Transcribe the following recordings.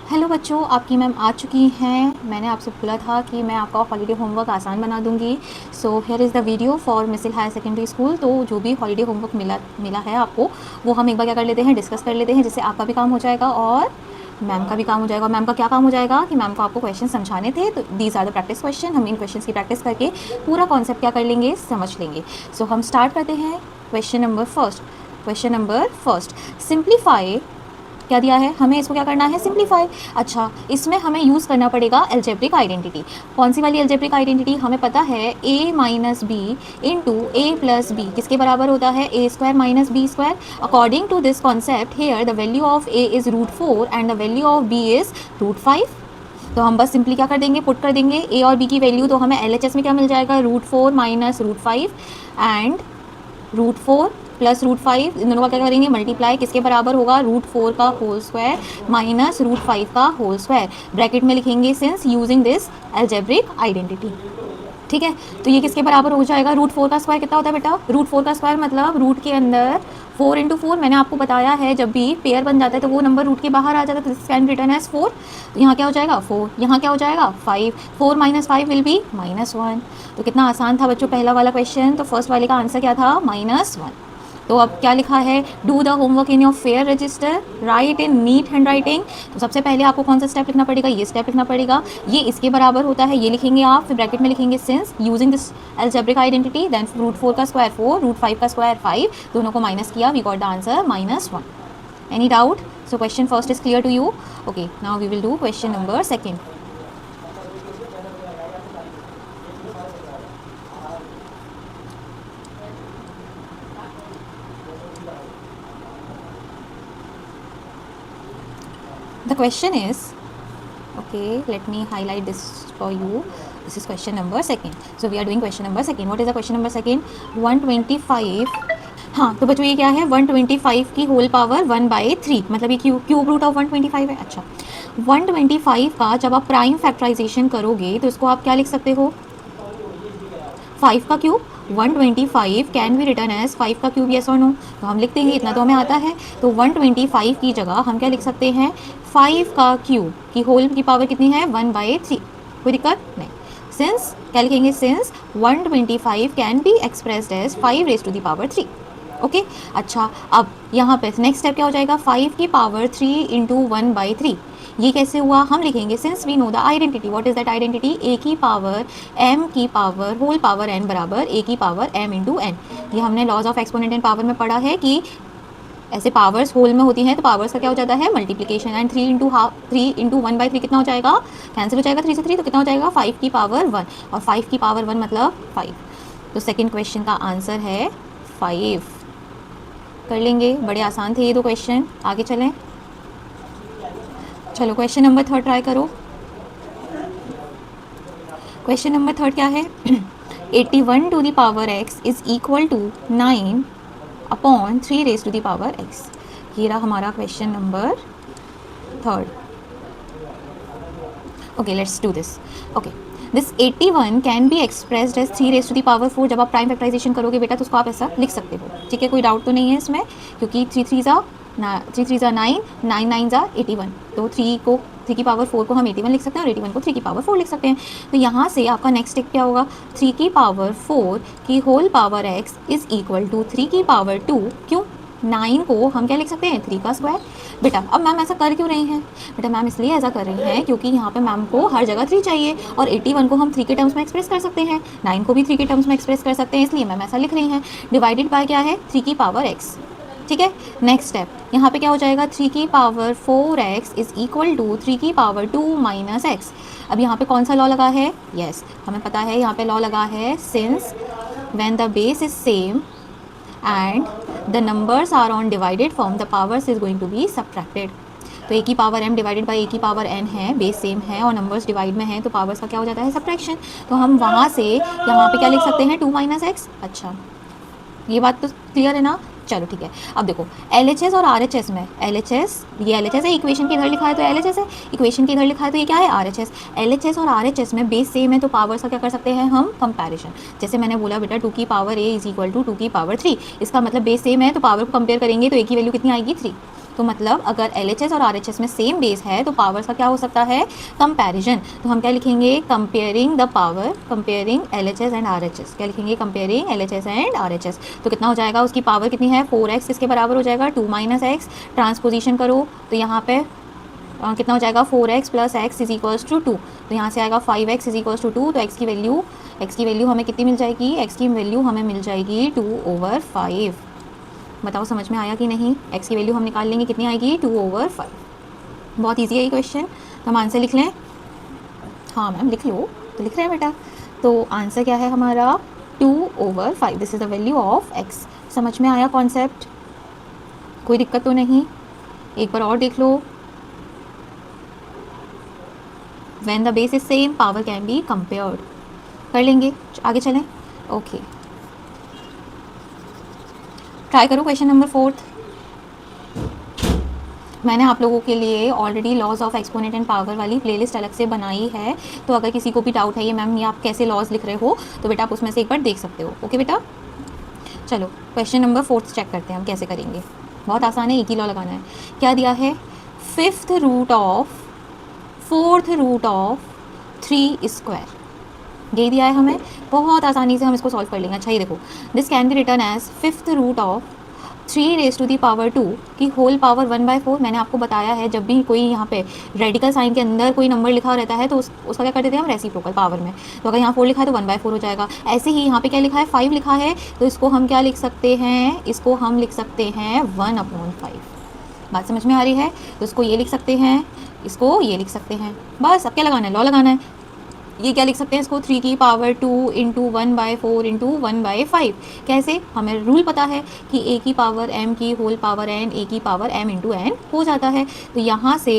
Hello बच्चों, आपकी ma'am आ चुकी हैं। मैंने आपसे बोला था कि मैं आपका हॉलीडे होमवर्क आसान बना दूंगी। So here is the video for missile higher secondary school. तो जो भी हॉलीडे होमवर्क मिला है आपको, वो हम एक बार क्या कर लेते हैं, डिस्कस कर लेते हैं, जिससे आपका भी काम हो जाएगा और मैम का भी काम हो जाएगा। मैम का क्या काम हो जाएगा कि मैम को आपको क्वेश्चन समझाने थे, तो these are the practice question. हम इन क्वेश्चन की प्रैक्टिस करके पूरा कॉन्सेप्ट क्या कर लेंगे, समझ लेंगे। सो हम स्टार्ट करते हैं। Question number first, simplify. क्या दिया है हमें, इसको क्या करना है, सिंप्लीफाई। अच्छा, इसमें हमें यूज़ करना पड़ेगा एल्जेब्रिक आइडेंटिटी। कौन सी वाली एल्जेब्रिक आइडेंटिटी, हमें पता है a minus B into A plus B किसके बराबर होता है, A square minus B square. According to this concept here the value of a is √4 and the value of b is √5। तो हम बस सिंपली क्या कर देंगे, पुट कर देंगे a और b की वैल्यू। तो हमें LHS में क्या मिल जाएगा, √4 माइनस √5 एंड √4 प्लस √5, इन दोनों का क्या करेंगे, मल्टीप्लाई, किसके बराबर होगा, √4 का होल स्क्वायर माइनस √5 का होल स्क्वायर। ब्रैकेट में लिखेंगे since using this algebraic identity. ठीक है, तो ये किसके बराबर हो जाएगा, √4 का स्क्वायर कितना होता है बेटा, √4 का स्क्वायर मतलब रूट के अंदर 4 इंटू 4। मैंने आपको बताया है जब भी पेयर बन जाता है तो वो नंबर रूट के बाहर आ जाता है, तो दिस कैन रिटर्न एज 4। तो यहाँ क्या हो जाएगा 4, यहाँ क्या हो जाएगा 5। 4 माइनस 5 विल बी -1। तो कितना आसान था बच्चों पहला वाला क्वेश्चन। तो फर्स्ट वाले का आंसर क्या था, -1। तो अब क्या लिखा है, do the homework in your fair register, write in neat hand writing. तो सबसे पहले आपको कौन सा स्टेप लिखना पड़ेगा, ये स्टेप लिखना पड़ेगा। ये इसके बराबर होता है, ये लिखेंगे आप, फिर ब्रैकेट में लिखेंगे since using this algebraic identity, then √4 का स्क्वायर 4, √5 का स्क्वायर 5, दोनों को माइनस किया, we got the answer -1। Any doubt? So question first is clear to you. Okay, now we will do question number second. The question is, okay, let me highlight this for you. This is question number second. So we are doing question number second. What is the question number second? 125। हाँ, तो बच्चों ये क्या है, 125 की whole power 1/3, मतलब ये cube root of 125 है। अच्छा, 125 का जब आप प्राइम फैक्टराइजेशन करोगे तो इसको आप क्या लिख सकते हो, 5 का cube. 125 can be written as 5 का क्यूब, येस और नो। तो हम लिख देंगे, इतना तो हमें आता है। तो 125 की जगह हम क्या लिख सकते हैं, 5 का क्यूब की होल की पावर कितनी है, 1/3। कोई दिक्कत नहीं। सिंस क्या लिखेंगे, since 125 can be expressed as 5 raised to the power 3। Okay, अच्छा, अब यहाँ पे नेक्स्ट स्टेप क्या हो जाएगा, 5 की पावर 3 इंटू 1/3। ये कैसे हुआ, हम लिखेंगे since we know the identity. What is that identity, a की पावर m की पावर होल पावर n बराबर a की पावर m इंटू n। ये हमने laws of exponent and power में पढ़ा है कि ऐसे पावर्स होल में होती हैं तो पावर्स का क्या हो जाता है, मल्टीप्लिकेशन। एंड 3 इंटू 1/3 कितना हो जाएगा, कैंसिल हो जाएगा 3 से 3, तो कितना हो जाएगा 5 की पावर 1, और 5 की पावर 1 मतलब 5। तो सेकेंड क्वेश्चन का आंसर है 5। कर लेंगे, बड़े आसान थे ये दो क्वेश्चन। आगे चलें, चलो क्वेश्चन नंबर थर्ड ट्राई करो। क्वेश्चन नंबर थर्ड क्या है, 81 to the power x is equal to 9 upon 3 raised to the power x। ये रहा हमारा question number third. Okay, let's do this. Okay, this 81 can be expressed as 3 raised to the power 4। जब आप prime factorisation करोगे बेटा तो उसको आप ऐसा लिख सकते हो। ठीक है, कोई डाउट तो नहीं है इसमें, क्योंकि 3 3 ज़ा 9, 9 9 ज़ा 81। तो 3 की पावर 4 को हम 81 लिख सकते हैं और 81 को 3 की पावर 4 लिख सकते हैं। तो यहाँ से आपका नेक्स्ट स्टेप क्या होगा, 3 की पावर 4 की whole power x is equal to 3 की पावर 2। क्यों, 9 को हम क्या लिख सकते हैं, 3 का स्क्वायर। बेटा अब मैम ऐसा कर क्यों रही हैं, बेटा मैम इसलिए ऐसा कर रही हैं क्योंकि यहाँ पे मैम को हर जगह 3 चाहिए, और 81 को हम 3 के टर्म्स में एक्सप्रेस कर सकते हैं, 9 को भी 3 के टर्म्स में एक्सप्रेस कर सकते हैं, इसलिए मैम ऐसा लिख रही हैं। डिवाइडेड बाय क्या है, 3 की पावर x। ठीक है, नेक्स्ट स्टेप यहाँ पे क्या हो जाएगा, 3 की power 4x is equal to 3 की पावर 2 माइनस x। अब यहाँ पे कौन सा लॉ लगा है, यस हमें पता है यहाँ पे लॉ लगा है, since when the base is same and the numbers are on divided form, the powers is going to be subtracted। तो a की power m divided by a की पावर n है, बेस सेम है और numbers divide में है, तो powers का क्या हो जाता है, सब्ट्रैक्शन। तो हम वहाँ से यहाँ पे क्या लिख सकते हैं, 2 माइनस एक्स। अच्छा, ये बात तो क्लियर है ना। चलो ठीक है, अब देखो LHS और RHS में, LHS ये LHS है, इक्वेशन के इधर लिखा है तो LHS है, इक्वेशन के इधर लिखा है तो ये क्या है, RHS। LHS और RHS में बेस सेम है तो पावर्स का क्या कर सकते हैं हम, कंपैरिजन। जैसे मैंने बोला बेटा 2 की power a is equal to 2 की पावर 3, इसका मतलब बेस सेम है तो पावर को कंपेयर करेंगे तो a की वैल्यू कितनी आएगी, 3। तो मतलब अगर LHS और RHS में सेम बेस है तो पावर्स का क्या हो सकता है, कंपैरिजन। तो हम क्या लिखेंगे, comparing the power, comparing LHS and RHS। क्या लिखेंगे, कंपेयरिंग LHS एंड RHS। तो कितना हो जाएगा, उसकी पावर कितनी है, 4x किसके बराबर हो जाएगा, 2 - x। ट्रांसपोजिशन करो तो यहाँ पे कितना हो जाएगा, 4x + x is equals to 2। तो यहाँ से आएगा 5x इज इक्वल्स टू 2। तो x की वैल्यू हमें कितनी मिल जाएगी, x की वैल्यू हमें मिल जाएगी 2/5। बताओ समझ में आया कि नहीं। x की वैल्यू हम निकाल लेंगे, कितनी आएगी, 2/5। बहुत ईजी है ये क्वेश्चन। तो हम आंसर लिख लें। हाँ मैम लिख लो, तो लिख रहे हैं बेटा। तो आंसर क्या है हमारा, 2/5। This is the value of x। समझ में आया कॉन्सेप्ट, कोई दिक्कत तो नहीं। एक बार और देख लो। When the base is same, power can be compared। कर लेंगे, आगे चलें। ओके, ट्राई करो क्वेश्चन नंबर 4। मैंने आप लोगों के लिए already laws of exponent and power वाली प्लेलिस्ट अलग से बनाई है। तो अगर किसी को भी डाउट है ये मैम ये आप कैसे लॉज लिख रहे हो, तो बेटा आप उसमें से एक बार देख सकते हो। ओके बेटा, चलो क्वेश्चन नंबर 4 चेक करते हैं हम कैसे करेंगे। बहुत आसान है, एक ही लॉ लगाना है। क्या दिया है, 5th root of 4th root of 3²। ये दिया है हमें, बहुत आसानी से हम इसको सॉल्व कर लेंगे। अच्छा ये देखो, this can be written as 5th root of 3⁻² की होल पावर 1/4। मैंने आपको बताया है जब भी कोई यहाँ पे रेडिकल साइन के अंदर कोई नंबर लिखा रहता है तो उसका क्या करते थे हम, रेसिप्रोकल पावर में। तो अगर यहाँ 4 लिखा है तो 1/4 हो जाएगा। ऐसे ही यहाँ पे क्या लिखा है, 5 लिखा है, तो इसको हम क्या लिख सकते हैं, इसको हम लिख सकते हैं 1/5। बात समझ में आ रही है। तो इसको ये लिख सकते हैं, इसको ये लिख सकते हैं। बस अब क्या लगाना है, लॉ लगाना है। ये क्या लिख सकते हैं, इसको 3 की पावर 2 × 1/4 × 1/5। कैसे, हमें रूल पता है कि a की पावर m की होल पावर n, a की पावर m × n हो जाता है। तो यहाँ से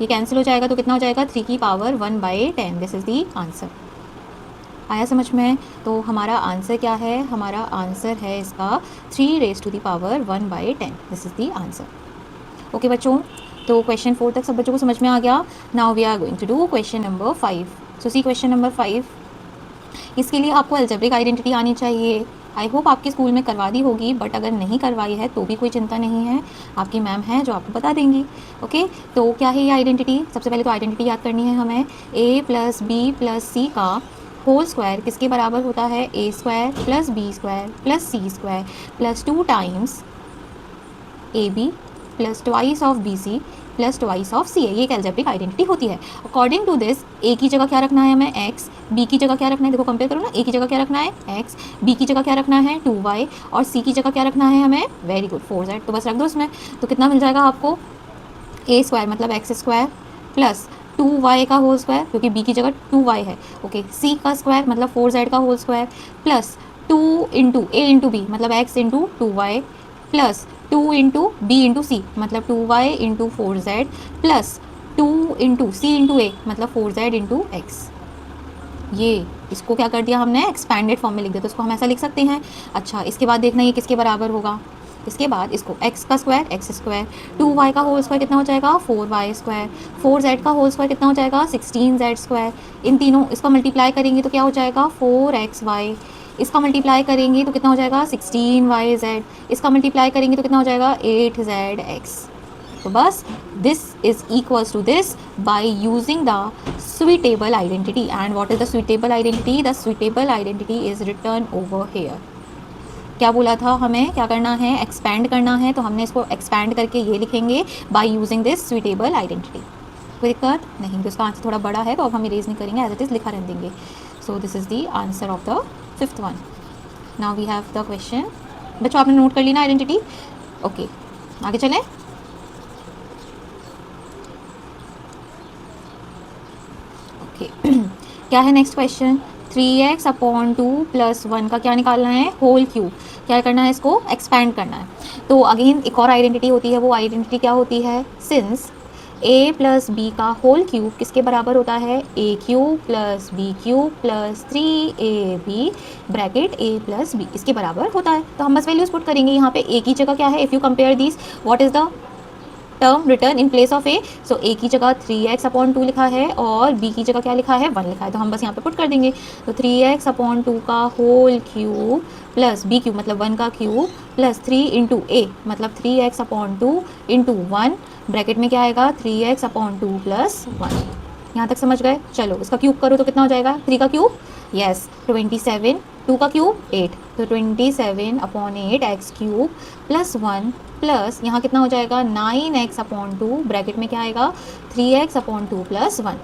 ये कैंसिल हो जाएगा, तो कितना हो जाएगा, 3 की power 1/10। This is the answer. आया समझ में। तो हमारा आंसर क्या है, हमारा आंसर है इसका 3⁻1/10। This is the answer. Okay बच्चों, तो क्वेश्चन 4 तक सब बच्चों को समझ में आ गया। Now we are going to do question number 5। So see question number 5, इसके लिए आपको अलजेब्रिक आइडेंटिटी आनी चाहिए। आई होप आपके स्कूल में करवा दी होगी, बट अगर नहीं करवाई है तो भी कोई चिंता नहीं है, आपकी मैम है जो आपको बता देंगी। ओके, तो क्या है ये आइडेंटिटी, सबसे पहले तो आइडेंटिटी याद करनी है हमें। a + b + c का होल स्क्वायर किसके बराबर होता है, a² + b² + c² + 2 times ab + twice of bc + twice of C है। ये एक अलजेब्रिक आइडेंटिटी होती है। अकॉर्डिंग टू दिस a की जगह क्या रखना है हमें, x, b की जगह क्या रखना है, देखो कंपेयर करो ना, a की जगह क्या रखना है x, b की जगह क्या रखना है 2y और c की जगह क्या रखना है हमें, वेरी गुड 4z। तो बस रख दो उसमें। तो कितना मिल जाएगा आपको, a² मतलब x² + 2y का होल स्क्वायर, क्योंकि b की जगह 2y है। ओके, c का स्क्वायर मतलब 4z का होल स्क्वायर + 2 × a × b मतलब x × 2y + 2 × b × c मतलब 2y × 4z + 2 × c × a मतलब 4z × x। ये इसको क्या कर दिया हमने, एक्सपैंडेड फॉर्म में लिख दिया। तो इसको हम ऐसा लिख सकते हैं। अच्छा, इसके बाद देखना ये किसके बराबर होगा। इसके बाद इसको x का स्क्वायर x², 2y का होल स्क्वायर कितना हो जाएगा 4y², 4z का होल स्क्वायर कितना हो जाएगा 16z²। इन तीनों इसका मल्टीप्लाई करेंगे तो क्या हो जाएगा 4xy, इसका मल्टीप्लाई करेंगे तो कितना हो जाएगा 16yz, इसका मल्टीप्लाई करेंगे तो कितना हो जाएगा 8zx। तो बस this is equals to this by using the suitable identity। and what is the suitable identity, the suitable identity is written over here। क्या बोला था हमें, क्या करना है, एक्सपैंड करना है। तो हमने इसको एक्सपैंड करके ये लिखेंगे by using this suitable identity। कोई दिक्कत नहीं। तो इसका आंसर थोड़ा बड़ा है तो अब हम इरेज नहीं करेंगे, एज इट इज़ लिखा रहने देंगे। So this is the answer of the 5th one. Now we have the question. बच्चों आपने नोट कर ली ना आइडेंटिटी। ओके, आगे चलें। ओके क्या है नेक्स्ट क्वेश्चन, 3x/2 + 1 का क्या निकालना है, होल क्यूब। क्या करना है, इसको एक्सपैंड करना है। तो अगेन एक और आइडेंटिटी होती है, वो आइडेंटिटी क्या होती है, सिंस a + b का होल क्यूब किसके बराबर होता है, a³ + b³ + 3ab bracket a + b इसके बराबर होता है। तो हम बस वैल्यूज पुट करेंगे यहाँ पे। a की जगह क्या है, if you compare this, what is the term return in place of A. So A की जगह 3x/2 लिखा है और बी की जगह क्या लिखा है, 1 लिखा है, तो हम बस यहाँ पे पुट कर देंगे। तो 3x/2 का whole cube plus b cube मतलब 1 का क्यूब प्लस 3 इंटू ए मतलब 3x/2 इंटू 1, ब्रैकेट में क्या आएगा 3x/2 प्लस 1। यहाँ तक समझ गए? चलो इसका क्यूब करो तो कितना हो जाएगा, 3 का क्यूब, यस 27, 2 का क्यूब 8, तो 27/8 एक्स क्यूब प्लस 1 प्लस यहाँ कितना हो जाएगा 9x/2, ब्रैकेट में क्या आएगा 3x/2 प्लस 1।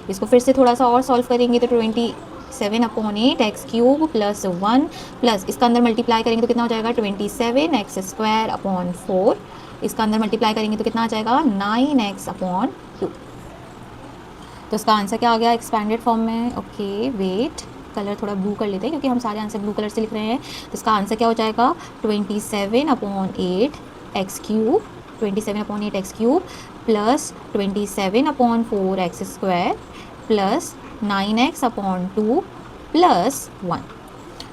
इसको फिर से थोड़ा सा और सॉल्व करेंगे तो 27/8 एक्स क्यूब प्लस 1 प्लस इसका अंदर मल्टीप्लाई करेंगे तो कितना हो जाएगा 27x² 4, इसका अंदर मल्टीप्लाई करेंगे तो कितना आ जाएगा 9x/2। तो इसका आंसर क्या आ गया एक्सपैंडेड फॉर्म में। ओके वेट, कलर थोड़ा ब्लू कर लेते हैं क्योंकि हम सारे आंसर ब्लू कलर से लिख रहे हैं। तो इसका आंसर क्या हो जाएगा 27/8 x cube, 27/8 x cube plus 27/4 x² plus 9x/2 plus 1।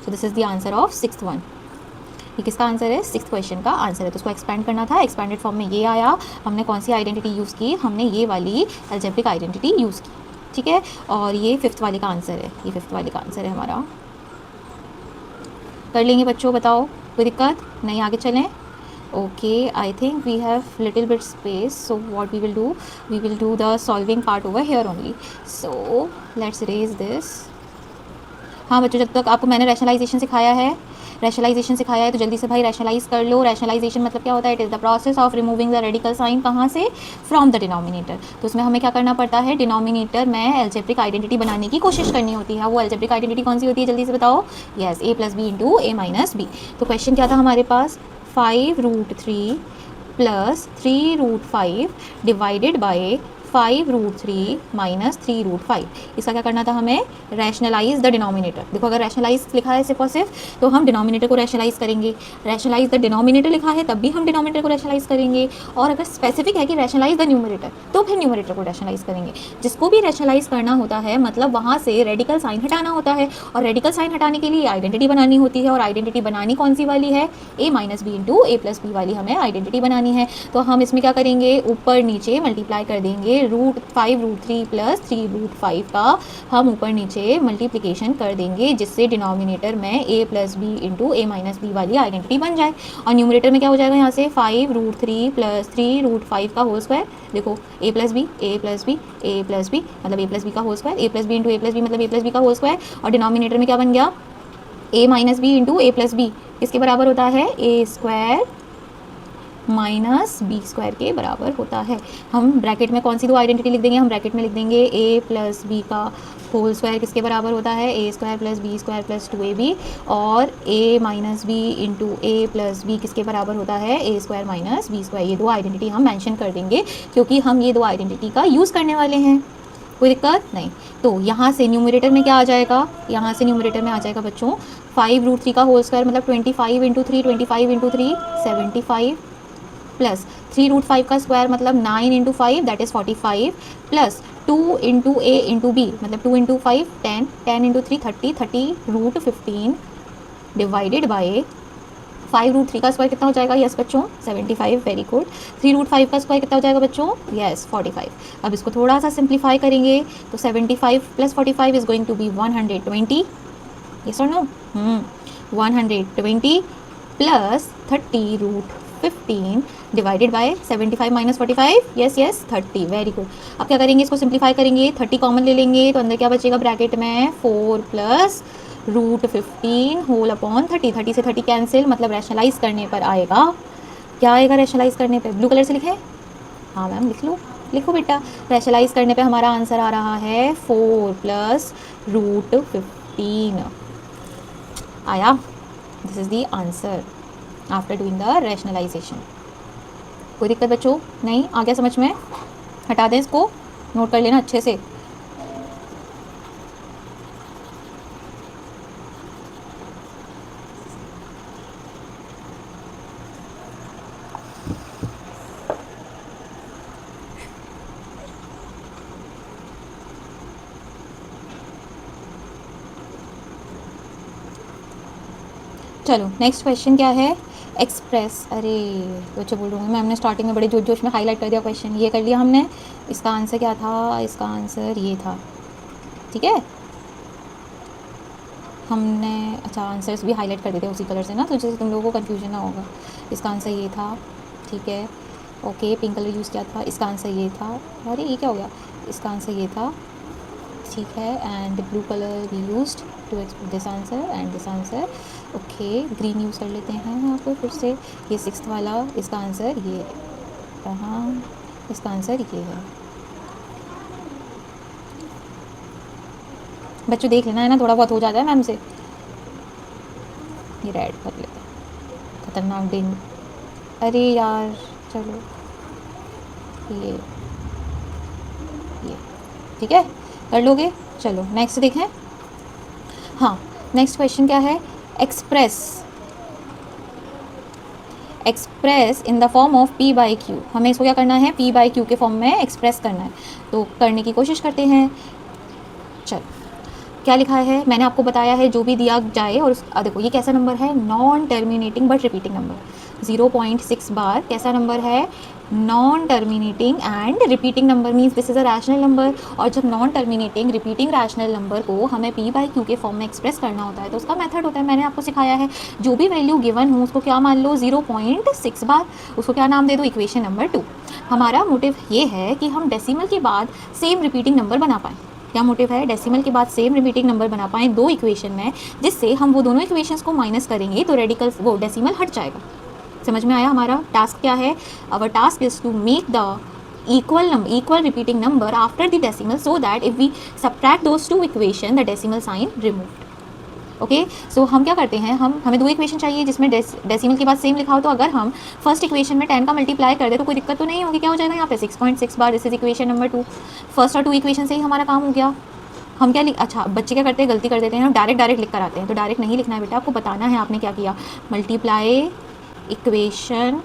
So this is the answer of 6th one. ये किसका आंसर है, 6th क्वेश्चन का आंसर है। तो उसको एक्सपेंड करना था, एक्सपेंडेड फॉर्म में ये आया। हमने कौन सी आइडेंटिटी यूज़ की, हमने ये वाली अलजेब्रिक आइडेंटिटी यूज़ की, ठीक है। और ये 5th वाले का आंसर है, ये 5th वाले का आंसर है हमारा। कर लेंगे बच्चों, बताओ कोई दिक्कत नहीं, आगे चलें। Okay I think we have little bit space, so what we will do the solving part over here only. So let's raise this. हाँ बच्चों, जब तक आपको मैंने रैशनलाइजेशन सिखाया है, रैशनलाइजेशन सिखाया है तो जल्दी से भाई रैशनलाइज कर लो। रैशनलाइजेशन मतलब क्या होता है, it is the process of removing the radical sign, कहाँ से, फ्रॉम द डिनोमिनेटर। तो उसमें हमें क्या करना पड़ता है, डिनोमिनेटर में अलजेब्रिक आइडेंटिटी बनाने की कोशिश करनी होती है। वो अलजेब्रिक आइडेंटिटी कौन सी होती है, जल्दी से बताओ। Yes, a + b into a - b। तो क्वेश्चन क्या था हमारे पास, 5√3 प्लस 3√5 डिवाइडेड बाय 5√3 माइनस 3√5। इसका क्या करना था हमें, रैशनलाइज द डिनोमिनेटर। देखो अगर रैशनलाइज लिखा है सिर्फ और सिर्फ तो हम डिनोमिनेटर को रैशनलाइज करेंगे, रैशनलाइज द डिनोमिनेटर लिखा है तब भी हम डिनोमिनेटर को रैशनलाइज करेंगे, और अगर स्पेसिफिक है कि रैशनलाइज द न्यूमरेटर तो फिर न्यूमरेटर को रैशनलाइज करेंगे। जिसको भी रैशनलाइज करना होता है मतलब वहाँ से रेडिकल साइन हटाना होता है, और रेडिकल साइन हटाने के लिए आइडेंटिटी बनानी होती है। और आइडेंटिटी बनानी कौन सी वाली है, a - b into a + b वाली हमें आइडेंटिटी बनानी है। तो हम इसमें क्या करेंगे, ऊपर नीचे मल्टीप्लाई कर देंगे। 5√3 प्लस 3√5 का हम ऊपर नीचे मल्टीप्लिकेशन कर देंगे, जिससे डिनोमिनेटर में a + b into a - b वाली आइडेंटिटी बन जाए। और न्यूमरेटर में क्या हो जाएगा, यहाँ से 5√3 प्लस 3√5 का होल स्क्वायर। देखो a + b a + b a + b मतलब a + b का whole square, a + b into a + b मतलब a + b का होल स्क्वायर। और डिनोमिनेटर में क्या बन गया, a - b into a + b किसके बराबर होता है, a² माइनस b² के बराबर होता है। हम ब्रैकेट में कौन सी दो आइडेंटिटी लिख देंगे, हम ब्रैकेट में लिख देंगे a + b का होल स्क्वायर किसके बराबर होता है, a² + b² + 2ab, और a - b into a + b किसके बराबर होता है, a² माइनस b²। ये दो आइडेंटिटी हम मेंशन कर देंगे क्योंकि हम ये दो आइडेंटिटी का यूज़ करने वाले हैं, कोई दिक्कत नहीं। तो यहाँ से न्यूमरेटर में क्या आ जाएगा, यहाँ से न्यूमरेटर में आ जाएगा बच्चों 5√3 का होल स्क्वायर मतलब 25 इंटू 3 25 इंटू 3 75 प्लस 3√5 का स्क्वायर मतलब 9 into 5 that is 45 plus 2 into a into b मतलब 2 इंटू 5 10 10 इंटू 3 30 30√15 डिवाइडेड बाय 5√3 का स्क्वायर कितना हो जाएगा, यस बच्चों 75, वेरी गुड। 3√5 का स्क्वायर कितना हो जाएगा बच्चों, यस 45। अब इसको थोड़ा सा सिंप्लीफाई करेंगे तो 75 plus 45 is going to be 120, yes और no, 120 plus 30√15 divided by 75 minus 45, yes yes 30, very good. अब क्या करेंगे, इसको सिंप्लीफाई करेंगे, 30 कॉमन ले लेंगे तो अंदर क्या बचेगा ब्रैकेट में 4 प्लस √15 होल अपॉन 30, 30 से 30 कैंसिल मतलब रैशनलाइज करने पर आएगा, क्या आएगा रैशनलाइज करने पे, ब्लू कलर से लिखे, हाँ मैम लिख लो, लिखो बेटा। रैशनलाइज करने पे हमारा आंसर आ रहा है 4 प्लस √15 आया। This is the answer after doing the rationalization. कोई दिक्कत बच्चों नहीं, आ गया समझ में, हटा दें इसको, नोट कर लेना अच्छे से। चलो नेक्स्ट क्वेश्चन क्या है, एक्सप्रेस, अरे बच्चे बोल रहे हूँ मैम ने स्टार्टिंग में बड़े जोश जोश में हाईलाइट कर दिया क्वेश्चन, ये कर लिया हमने। इसका आंसर क्या था? इसका आंसर ये था, ठीक है। हमने अच्छा आंसर्स भी हाईलाइट कर देते उसी कलर से ना, तो जैसे तुम लोगों को कन्फ्यूजन ना होगा। इसका आंसर ये था, ठीक है। ओके, पिंक कलर यूज़ किया था, इसका आंसर ये था। अरे ये क्या हो गया? इसका आंसर ये था, ठीक है। And blue colour we used to this answer and this answer. Okay, green use कर लेते हैं यहाँ पर फिर से। ये सिक्स्थ वाला, इसका आंसर ये रहा, इसका आंसर ये है। बच्चों देख लेना है ना, थोड़ा बहुत हो जाता है मैम से। ये रेड कर लेते हैं, खतरनाक दिन। अरे यार चलो, ये ठीक है, कर लोगे। चलो नेक्स्ट देखें। हाँ, नेक्स्ट क्वेश्चन क्या है? Express express in the form of P by Q. हमें इसको क्या करना है? पी बाई क्यू के फॉर्म में एक्सप्रेस करना है, तो करने की कोशिश करते हैं। चलो, क्या लिखा है मैंने आपको बताया है, जो भी दिया जाए और देखो ये कैसा नंबर है? Non terminating but repeating number. 0.6 बार कैसा नंबर है? Non terminating and repeating number, means this is a rational number. और जब non terminating repeating rational number को हमें पी बाई क्यू के फॉर्म में एक्सप्रेस करना होता है, तो उसका मेथड होता है, मैंने आपको सिखाया है। जो भी वैल्यू गिवन हो उसको क्या मान लो? 0.6 बार। उसको क्या नाम दे दो? Equation number 2। हमारा मोटिव ये है कि हम डेसिमल के बाद सेम रिपीटिंग नंबर बना पाएँ। क्या मोटिव है? डेसिमल के बाद सेम रिपीटिंग नंबर बना पाएँ दो इक्वेशन में, जिससे हम वो दोनों इक्वेशंस को माइनस करेंगे तो रेडिकल वो डेसिमल हट जाएगा। समझ में आया? हमारा टास्क क्या है? Our task is to make the equal repeating number after the decimal, so that if we subtract those two equation the decimal sign removed. Okay, so हम क्या करते हैं, हमें दो इक्वेशन चाहिए जिसमें डेसिमल के बाद सेम लिखा हो। तो अगर हम फर्स्ट इक्वेशन में 10 का मल्टीप्लाई कर दे तो कोई दिक्कत तो नहीं होगी। क्या हो जाएगा यहाँ पे? 6.6 बार। This is equation number 2। First और 2 इक्वेशन से ही हमारा काम हो गया। हम क्या अच्छा बच्चे क्या करते हैं? गलती कर देते हैं, डायरेक्ट लिख कर आते हैं। तो डायरेक्ट नहीं लिखना है बेटा, आपको बताना है आपने क्या किया। Multiply equation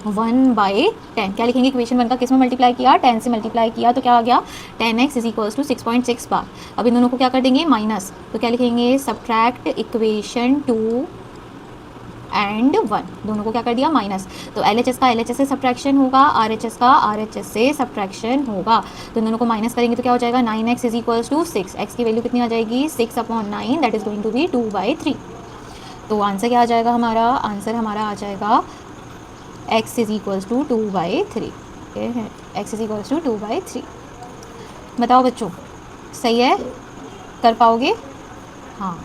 1/10। क्या लिखेंगे? इक्वेशन 1 का किस में मल्टीप्लाई किया? 10 से मल्टीप्लाई किया, तो क्या आ गया? 10x इज इक्वल्स टू 6.6 बार। अब इन दोनों को क्या कर देंगे? माइनस। तो क्या लिखेंगे? सब्ट्रैक्ट इक्वेशन 2 एंड 1, दोनों को क्या कर दिया? माइनस। तो LHS का LHS से सब्ट्रैक्शन होगा, RHS का RHS से सब्ट्रैक्शन होगा। तो इन दोनों को माइनस करेंगे तो क्या हो जाएगा? 9x is equals to 6। x की वैल्यू कितनी आ जाएगी? 6/9, that is going to be 2/3। तो आंसर क्या आ जाएगा हमारा? आंसर हमारा आ जाएगा x is equals to 2/3। x is equals to 2/3। बताओ बच्चों, सही है? कर पाओगे? हाँ,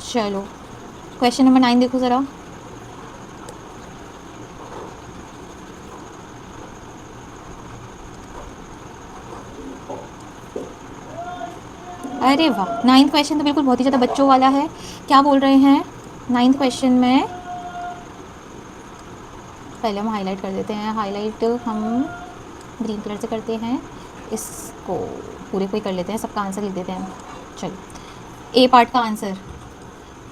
चलो क्वेश्चन नंबर 9 देखो ज़रा। अरे वाह, 9th क्वेश्चन तो बिल्कुल बहुत ही ज़्यादा बच्चों वाला है। क्या बोल रहे हैं 9th क्वेश्चन में? पहले हम हाईलाइट कर देते हैं। हाईलाइट हम ग्रीन कलर से करते हैं, इसको पूरे को ही कर लेते हैं, सबका आंसर लिख देते हैं। चलो, ए पार्ट का आंसर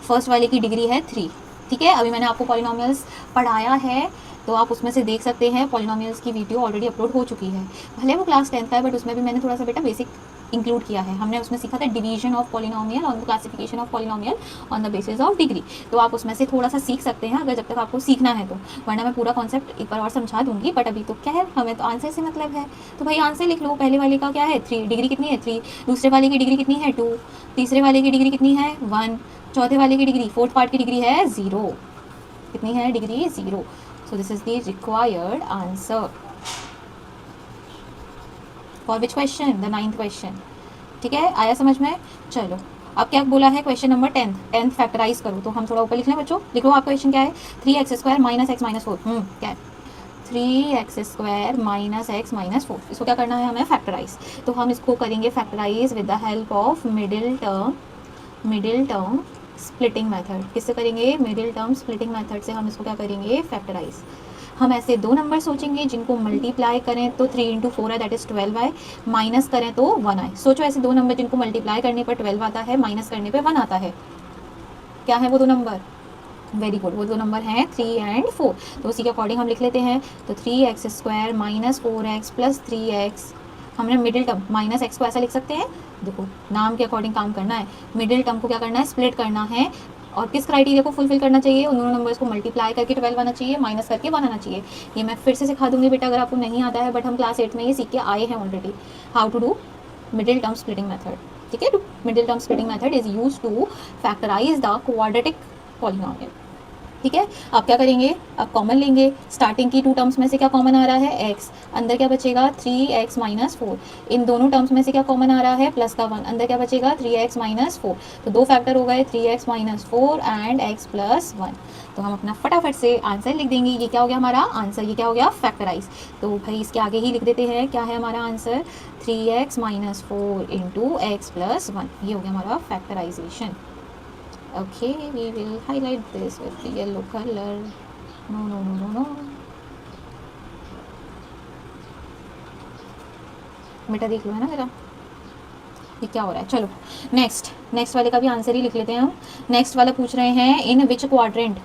फर्स्ट वाले की डिग्री है 3, ठीक है। अभी मैंने आपको पॉलिनोमियल्स पढ़ाया है, तो आप उसमें से देख सकते हैं। पॉलिनोमियल्स की वीडियो ऑलरेडी अपलोड हो चुकी है, भले वो क्लास 10th का है, बट उसमें भी मैंने थोड़ा सा बेटा बेसिक इंक्लूड किया है। हमने उसमें सीखा था डिवीजन ऑफ पॉलिनोमियल और classification of polynomial on the basis of degree. तो आप उसमें से थोड़ा सा सीख सकते हैं, अगर जब तक आपको सीखना है तो, वरना मैं पूरा कॉन्सेप्ट एक बार और समझा दूंगी। बट अभी तो क्या है, हमें तो आंसर से मतलब है, तो भाई आंसर लिख लो। पहले वाले का क्या है? 3, डिग्री कितनी है? 3। दूसरे वाले की डिग्री कितनी है? 2। तीसरे वाले की डिग्री कितनी है? 1। चौथे वाले की डिग्री, फोर्थ पार्ट की डिग्री है 0। कितनी है? Degree 0। So this is the required answer for which question? The 9th question. ठीक है, आया समझ में? चलो, अब क्या बोला है? क्वेश्चन नंबर 10 फैक्टराइज करो। तो हम थोड़ा ऊपर लिख लें बच्चों, लिखो आप क्वेश्चन क्या है? 3x² minus x minus 4। क्या है? 3x² minus x minus 4। इसको क्या करना है हमें? फैक्टराइज। तो हम इसको करेंगे factorize with the help of middle term splitting method. किससे करेंगे? मिडिल टर्म स्प्लिटिंग मेथड से हम इसको क्या करेंगे? फैक्टराइज। हम ऐसे दो नंबर सोचेंगे जिनको मल्टीप्लाई करें तो 3 × 4 है, दैट इज 12 आए, माइनस करें तो 1 आए। सोचो ऐसे दो नंबर जिनको मल्टीप्लाई करने पर 12 आता है, माइनस करने पर 1 आता है। क्या है वो दो नंबर? वेरी गुड, वो दो नंबर हैं 3 एंड 4। तो उसी के अकॉर्डिंग हम लिख लेते हैं। तो 3x² minus 4x plus 3x। हमने मिडिल टर्म माइनस x को ऐसा लिख सकते हैं, देखो नाम के अकॉर्डिंग काम करना है। मिडिल टर्म को क्या करना है? स्प्लिट करना है और किस क्राइटेरिया को फुलफिल करना चाहिए, उन दोनों नंबर्स को मल्टीप्लाई करके 12 आना चाहिए, माइनस करके 1 आना चाहिए। ये मैं फिर से सिखा दूंगी बेटा अगर आपको नहीं आता है, बट हम क्लास 8 में ये सीख के आए हैं already, how to do middle term splitting method. ठीक है, middle term splitting method is use to factorize the quadratic polynomial. ठीक है, अब क्या करेंगे, अब कॉमन लेंगे, स्टार्टिंग की टू टर्म्स में से क्या कॉमन आ रहा है, x, अंदर क्या बचेगा 3x माइनस 4, इन दोनों टर्म्स में से क्या कॉमन आ रहा है, प्लस का 1, अंदर क्या बचेगा 3x माइनस 4, तो दो फैक्टर हो गए 3x minus 4 and x plus 1। तो हम अपना फटाफट से आंसर लिख देंगे, ये क्या हो गया हमारा आंसर, ये क्या हो गया फैक्टराइज। तो भाई इसके आगे ही लिख देते हैं, क्या है हमारा answer 3x minus 4 into x plus 1, ये हो गया हमारा factorisation. Okay, we will highlight this with the yellow color. No. बेटा देख लो है ना मेरा, ये क्या हो रहा है। चलो नेक्स्ट वाले का भी आंसर ही लिख लेते हैं हम। नेक्स्ट वाला पूछ रहे हैं इन विच क्वाड्रेंट,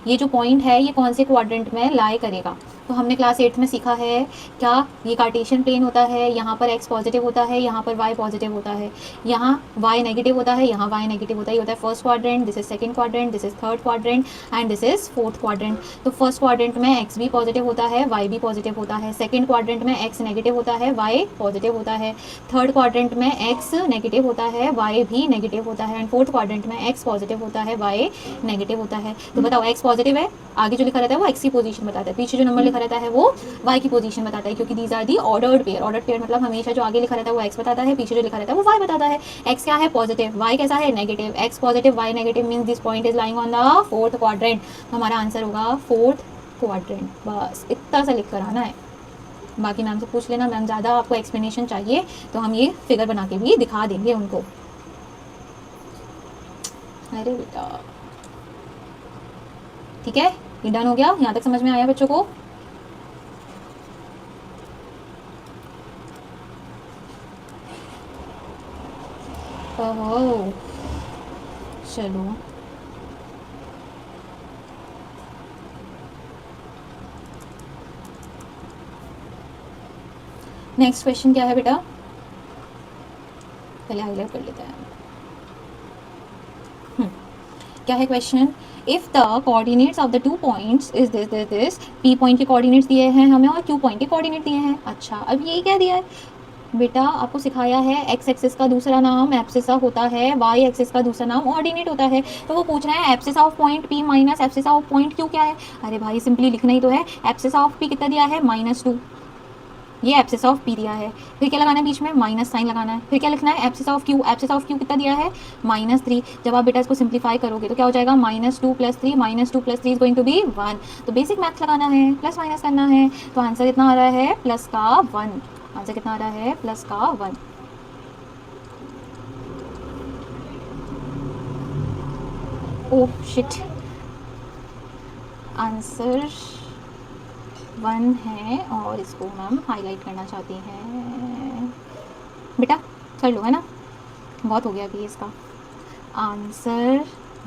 ये जो पॉइंट है ये कौन से क्वाड्रेंट में लाई करेगा। तो हमने क्लास 8 में सीखा है क्या, ये कार्टेशियन प्लेन होता है, यहाँ पर x पॉजिटिव होता है, यहाँ पर y पॉजिटिव होता है, यहाँ y नेगेटिव होता है, यहाँ y नेगेटिव होता है first quadrant, this is second quadrant, this is third quadrant and this is fourth quadrant. तो फर्स्ट क्वाड्रेंट में x भी पॉजिटिव होता है, y भी पॉजिटिव होता है, सेकंड क्वाड्रेंट में x नेगेटिव होता है, y पॉजिटिव होता है, थर्ड क्वाड्रेंट में x नेगेटिव होता है, y भी नेगेटिव होता है एंड फोर्थ क्वाड्रेंट में x पॉजिटिव होता है, y नेगेटिव होता है। तो बताओ x पॉजिटिव है, आगे जो लिखा रहता है वो x की पोजीशन बताता है, पीछे जो नंबर लिखा रहता है वो y की पोजीशन बताता है, क्योंकि these are the ordered pair. Ordered pair मतलब हमेशा जो आगे लिखा रहता है वो x बताता है, पीछे जो लिखा रहता है वो y बताता है। x क्या है पॉजिटिव, y कैसा है negative, x positive y negative means this point is lying on the fourth quadrant. हमारा आंसर होगा फोर्थ क्वाड्रेंट, बस इतना सा लिख कर आना है। बाकी मैम से पूछ लेना, मैम ज़्यादा आपको एक्सप्लेनेशन चाहिए तो हम ये फिगर बना के भी दिखा देंगे उनको। अरे बेटा ठीक है, ये डन हो गया, यहाँ तक समझ में आया बच्चों को। ओहो चलो नेक्स्ट क्वेश्चन क्या है बेटा, पहले हाईलाइट कर लेते हैं। क्या है question, if the coordinates of the two points is this P point के कोऑर्डिनेट्स दिए हैं हमें और क्यू पॉइंट के कोऑर्डिनेट दिए हैं। अच्छा अब ये क्या दिया है बेटा, आपको सिखाया है एक्स एक्सिस का दूसरा नाम एब्सिसा होता है, वाई एक्सिस का दूसरा नाम ऑर्डिनेट होता है। तो वो पूछ रहे हैं abscissa of point P minus abscissa of point Q क्या है। अरे भाई सिंपली लिखना ही तो है, एब्सिसा ऑफ पी कितना दिया है -2, ये एब्सिसा ऑफ पी दिया है, फिर क्या लगाना है बीच में माइनस साइन लगाना है, फिर क्या लिखना है abscissa of Q, abscissa of Q कितना दिया है -3। जब आप बेटा इसको सिंप्लीफाई करोगे तो क्या हो जाएगा -2 + 3, -2 + 3 इज गोइंग टू बी 1। तो बेसिक मैथ लगाना है, प्लस माइनस करना है, तो आंसर कितना आ रहा है प्लस का 1। आंसर कितना आ रहा है प्लस का 1। ओह शिट, आंसर 1 है और इसको मैम हाईलाइट करना चाहती हैं। बेटा कर लो है ना, बहुत हो गया अभी इसका आंसर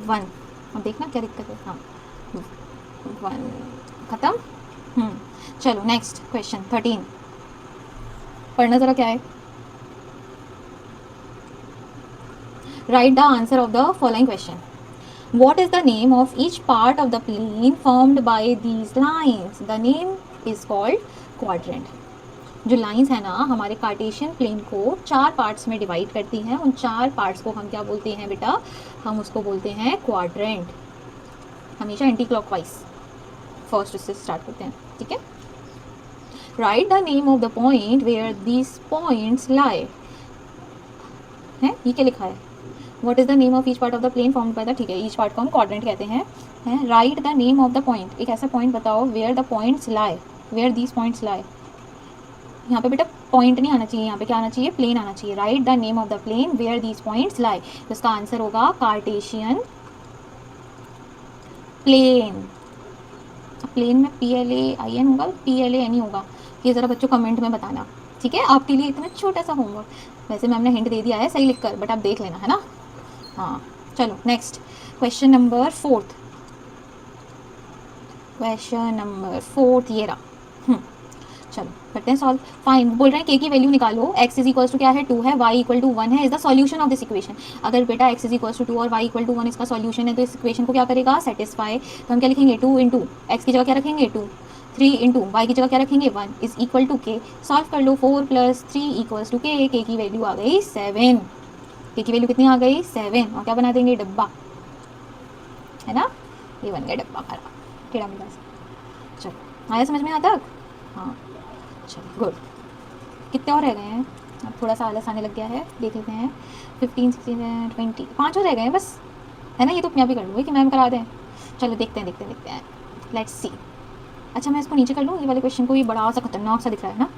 1। अब देखना क्या दिक्कत है, हाँ 1 ख़त्म। चलो नेक्स्ट क्वेश्चन 13 पढ़ना ज़रा क्या है। Right the answer of the following question, what is the name of each part of the plane formed by these lines, the name is called quadrant। जो लाइंस है ना हमारे कार्टेशियन प्लेन को 4 parts में डिवाइड करती हैं, उन 4 parts को हम क्या बोलते हैं बेटा, हम उसको बोलते हैं क्वाड्रेंट। हमेशा एंटी क्लॉकवाइज फर्स्ट से स्टार्ट करते हैं, ठीक है। Right the name of the point where these points lie, है ये क्या लिखा है, what is the name of each part of the plane formed by the, ठीक है ईच पार्ट को हम क्वाड्रेंट कहते हैं। Right the name of the point, एक ऐसा पॉइंट बताओ where the points lie, where these points lie. यहाँ पे बेटा पॉइंट नहीं आना चाहिए, यहाँ पे क्या आना चाहिए प्लेन आना चाहिए। Write the name of the plane where these points lie, तो इसका आंसर होगा कार्टेशियन प्लेन। प्लेन में PLAIN होगा, PLAN होगा, ये ज़रा बच्चों कमेंट में बताना, ठीक है। आपके लिए इतना छोटा सा होमवर्क, वैसे मैम ने हिंट दे दिया है सही लिख कर, बट आप देख लेना है ना। हाँ चलो next question number 4 question number 4 ये रहा। चलो करते हैं सॉल्व। फाइन बोल रहे हैं के की वैल्यू निकालो, x इज इक्वल्स टू क्या है 2 है, y इक्वल टू 1 है, is the solution of this equation. अगर बेटा x इज इक्वल्स टू 2 और y इक्वल टू 1 इसका सॉल्यूशन है तो इस इक्वेशन को क्या करेगा, सेटिस्फाई। तो हम क्या लिखेंगे 2 इंटू एक्स की जगह क्या रखेंगे 2, 3 इंटू वाई की जगह क्या रखेंगे 1 इज इक्वल टू के। सॉल्व कर लो, 4 प्लस 3 इक्वल्स टू के की वैल्यू आ गई 7। के की वैल्यू कितनी आ गई 7, और क्या बना देंगे डब्बा, है ना, ये बन गया डब्बा हमारा टेढ़ा मेढ़ा सा। चलो आया समझ में आता? हाँ चलो गुड। कितने और रह गए हैं? अब थोड़ा सा आलस आने लग गया है, देख लेते हैं। 15 16 20 5 और रह गए हैं बस, है ना। ये तो अपने आप ही कर लूँगी कि मैम करा दें। चलो देखते हैं देखते हैं देखते हैं, लेट्स सी। अच्छा मैं इसको नीचे कर लूँ, ये वाले क्वेश्चन को, ये बड़ा सा खतरनाक सा दिख रहा है ना।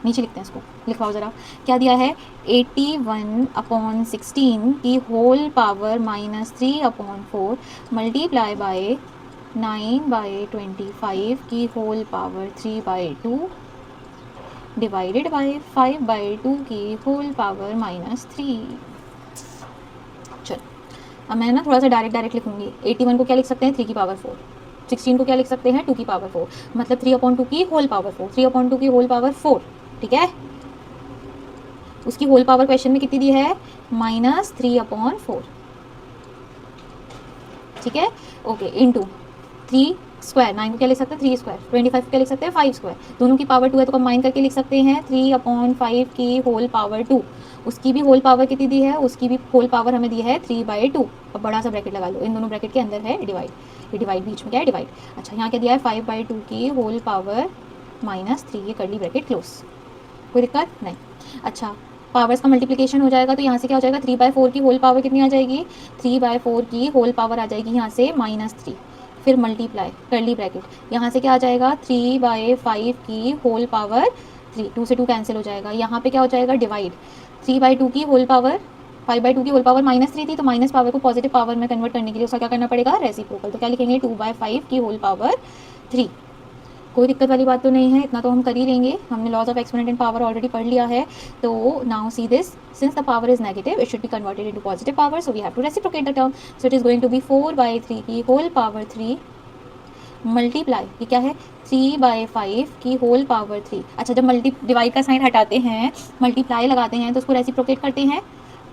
नीचे लिखते हैं इसको, लिखवाओ ज़रा। क्या दिया है, 81/16 की होल पावर -3/4 मल्टीप्लाई बाय 9/25 की होल पावर 3/2 डिवाइडेड बाय 5/2 की होल पावर -3। चलो अब मैं ना थोड़ा सा डायरेक्ट लिखूंगी। 81 को क्या लिख सकते हैं 3 की पावर 4, 16 को क्या लिख सकते हैं 2 की पावर 4, मतलब 3/2 की होल पावर 4, 3/2 की होल पावर 4, ठीक है। उसकी होल पावर क्वेश्चन में कितनी दी है, -3/4, ठीक है। ओके इंटू 3 स्क्वायर, 9 को क्या लिख सकते हैं 3 स्क्वायर, 25 को क्या लिख सकते हैं 5 स्क्वायर, दोनों की पावर 2 है तो कंबाइन करके लिख सकते हैं 3/5 की होल पावर 2। उसकी भी होल पावर कितनी दी है, उसकी भी होल पावर हमें दी है 3/2। अब बड़ा सा ब्रैकेट लगा लो, इन दोनों ब्रैकेट के अंदर है डिवाइड, ये डिवाइड बीच में क्या है डिवाइड। अच्छा यहाँ क्या दिया है 5/2 की होल पावर -3, ये करली ब्रैकेट क्लोज, कोई दिक्कत नहीं। अच्छा पावर्स का मल्टीप्लिकेशन हो जाएगा तो यहाँ से क्या हो जाएगा 3/4 की होल पावर कितनी आ जाएगी, 3/4 की होल पावर आ जाएगी यहाँ से -3, फिर मल्टीप्लाई करली ब्रैकेट, यहाँ से क्या आ जाएगा 3/5 की होल पावर 3, 2 से 2 कैंसिल हो जाएगा, यहाँ पे क्या हो जाएगा डिवाइड, 3/2 की होल पावर 5/2 की होल पावर -3 थी तो माइनस पावर को पॉजिटिव पावर में कन्वर्ट करने के लिए उसका क्या करना पड़ेगा रेसिप्रोकल, तो क्या लिखेंगे 2/5 की होल पावर 3। कोई दिक्कत वाली बात तो नहीं है, इतना तो हम कर ही लेंगे, हमने laws of exponent and power already पढ़ लिया है। तो now see this, since the power is negative it should be converted into positive power, so we have to reciprocate the term, so it is going to be 4/3 की whole power 3 multiply, ये क्या है 3/5 की whole power 3। अच्छा जब multi divide का sign हटाते हैं मल्टीप्लाई लगाते हैं तो उसको रेसिप्रोकेट करते हैं,